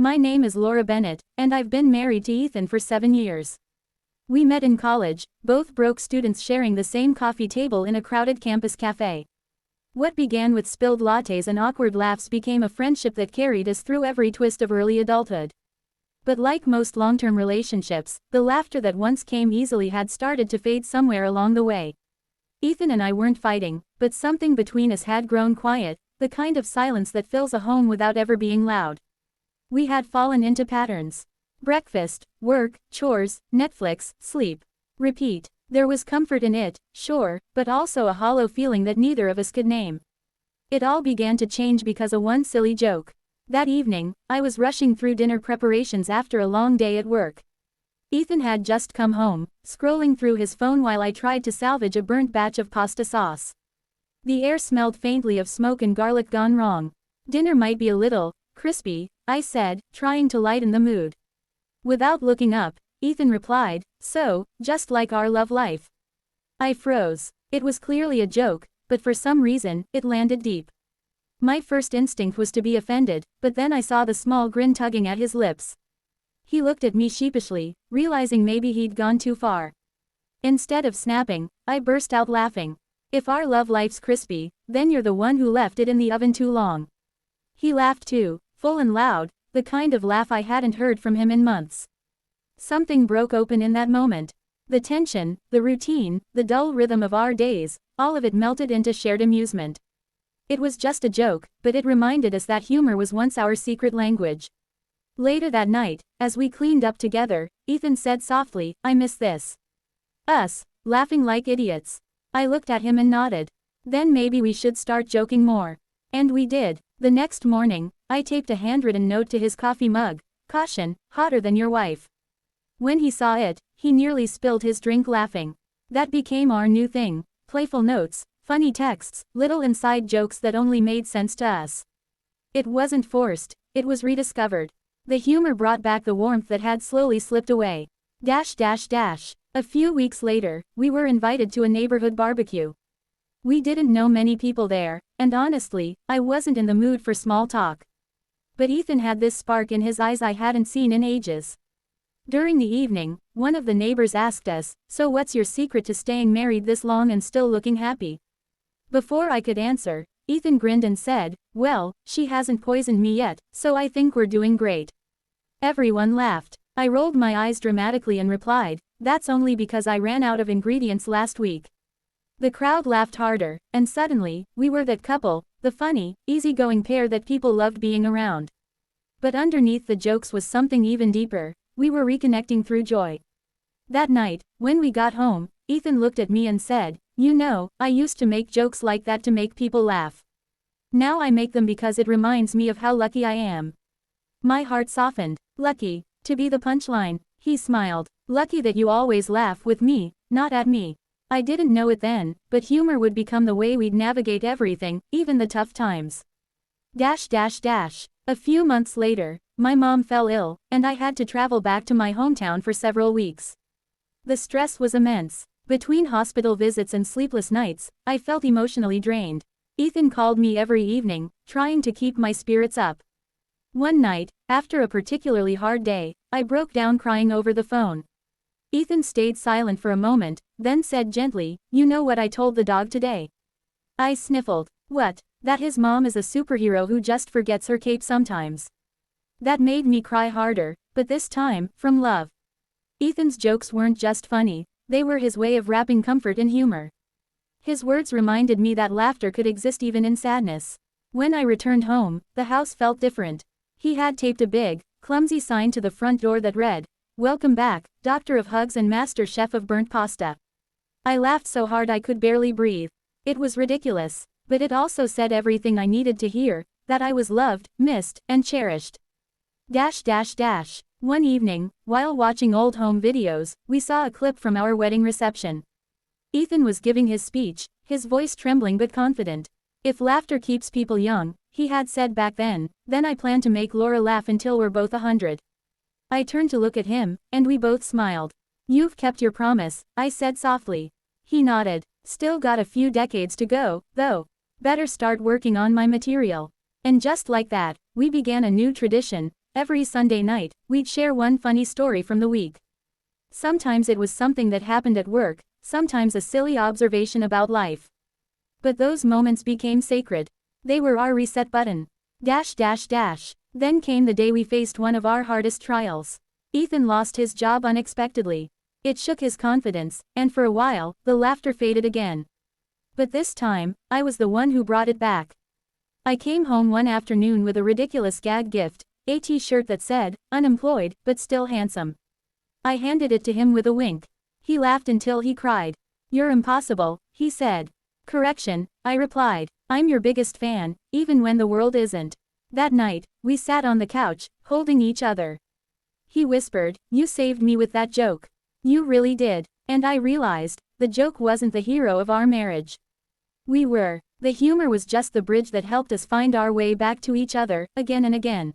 My name is Laura Bennett, and I've been married to Ethan for 7 years. We met in college, both broke students sharing the same coffee table in a crowded campus cafe. What began with spilled lattes and awkward laughs became a friendship that carried us through every twist of early adulthood. But like most long-term relationships, the laughter that once came easily had started to fade somewhere along the way. Ethan and I weren't fighting, but something between us had grown quiet, the kind of silence that fills a home without ever being loud. We had fallen into patterns. Breakfast, work, chores, Netflix, sleep. Repeat. There was comfort in it, sure, but also a hollow feeling that neither of us could name. It all began to change because of one silly joke. That evening, I was rushing through dinner preparations after a long day at work. Ethan had just come home, scrolling through his phone while I tried to salvage a burnt batch of pasta sauce. The air smelled faintly of smoke and garlic gone wrong. Dinner might be a little crispy, I said, trying to lighten the mood. Without looking up, Ethan replied, "So, just like our love life." I froze. It was clearly a joke, but for some reason, it landed deep. My first instinct was to be offended, but then I saw the small grin tugging at his lips. He looked at me sheepishly, realizing maybe he'd gone too far. Instead of snapping, I burst out laughing. "If our love life's crispy, then you're the one who left it in the oven too long." He laughed too, full and loud, the kind of laugh I hadn't heard from him in months. Something broke open in that moment. The tension, the routine, the dull rhythm of our days, all of it melted into shared amusement. It was just a joke, but it reminded us that humor was once our secret language. Later that night, as we cleaned up together, Ethan said softly, "I miss this. Us, laughing like idiots." I looked at him and nodded. Then maybe we should start joking more. And we did. The next morning, I taped a handwritten note to his coffee mug. "Caution, hotter than your wife." When he saw it, he nearly spilled his drink laughing. That became our new thing. Playful notes, funny texts, little inside jokes that only made sense to us. It wasn't forced, it was rediscovered. The humor brought back the warmth that had slowly slipped away. A few weeks later, we were invited to a neighborhood barbecue. We didn't know many people there, and honestly, I wasn't in the mood for small talk. But Ethan had this spark in his eyes I hadn't seen in ages. During the evening, one of the neighbors asked us, "So what's your secret to staying married this long and still looking happy?" Before I could answer, Ethan grinned and said, "Well, she hasn't poisoned me yet, so I think we're doing great." Everyone laughed. I rolled my eyes dramatically and replied, "That's only because I ran out of ingredients last week." The crowd laughed harder, and suddenly, we were that couple, the funny, easygoing pair that people loved being around. But underneath the jokes was something even deeper. We were reconnecting through joy. That night, when we got home, Ethan looked at me and said, "You know, I used to make jokes like that to make people laugh. Now I make them because it reminds me of how lucky I am." My heart softened. "Lucky to be the punchline," he smiled. "Lucky that you always laugh with me, not at me." I didn't know it then, but humor would become the way we'd navigate everything, even the tough times. A few months later, my mom fell ill, and I had to travel back to my hometown for several weeks. The stress was immense. Between hospital visits and sleepless nights, I felt emotionally drained. Ethan called me every evening, trying to keep my spirits up. One night, after a particularly hard day, I broke down crying over the phone. Ethan stayed silent for a moment, then said gently, "You know what I told the dog today?" I sniffled. "What?" "That his mom is a superhero who just forgets her cape sometimes." That made me cry harder, but this time, from love. Ethan's jokes weren't just funny, they were his way of wrapping comfort in humor. His words reminded me that laughter could exist even in sadness. When I returned home, the house felt different. He had taped a big, clumsy sign to the front door that read, "Welcome back, Doctor of Hugs and Master Chef of Burnt Pasta." I laughed so hard I could barely breathe. It was ridiculous, but it also said everything I needed to hear, that I was loved, missed, and cherished. One evening, while watching old home videos, we saw a clip from our wedding reception. Ethan was giving his speech, his voice trembling but confident. "If laughter keeps people young," he had said back then I plan to make Laura laugh until we're both 100. I turned to look at him, and we both smiled. "You've kept your promise," I said softly. He nodded. "Still got a few decades to go, though. Better start working on my material." And just like that, we began a new tradition, Every Sunday night, we'd share one funny story from the week. Sometimes it was something that happened at work, sometimes a silly observation about life. But those moments became sacred. They were our reset button. Then came the day we faced one of our hardest trials. Ethan lost his job unexpectedly. It shook his confidence, and for a while, the laughter faded again. But this time, I was the one who brought it back. I came home one afternoon with a ridiculous gag gift, a t-shirt that said, "Unemployed, but still handsome." I handed it to him with a wink. He laughed until he cried. "You're impossible," he said. "Correction," I replied. "I'm your biggest fan, even when the world isn't." That night, we sat on the couch, holding each other. He whispered, "You saved me with that joke. You really did." And I realized, the joke wasn't the hero of our marriage. We were. The humor was just the bridge that helped us find our way back to each other, again and again.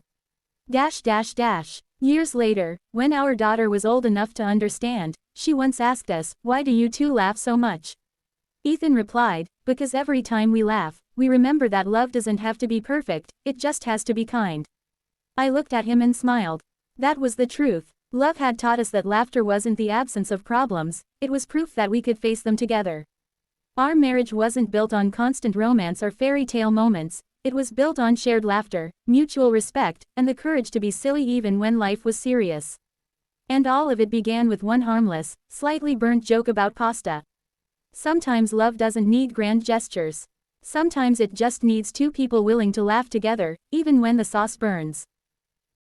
Years later, when our daughter was old enough to understand, she once asked us, "Why do you two laugh so much?" Ethan replied, "Because every time we laugh, we remember that love doesn't have to be perfect, it just has to be kind." I looked at him and smiled. That was the truth. Love had taught us that laughter wasn't the absence of problems, it was proof that we could face them together. Our marriage wasn't built on constant romance or fairy tale moments, it was built on shared laughter, mutual respect, and the courage to be silly even when life was serious. And all of it began with one harmless, slightly burnt joke about pasta. Sometimes love doesn't need grand gestures. Sometimes it just needs two people willing to laugh together, even when the sauce burns.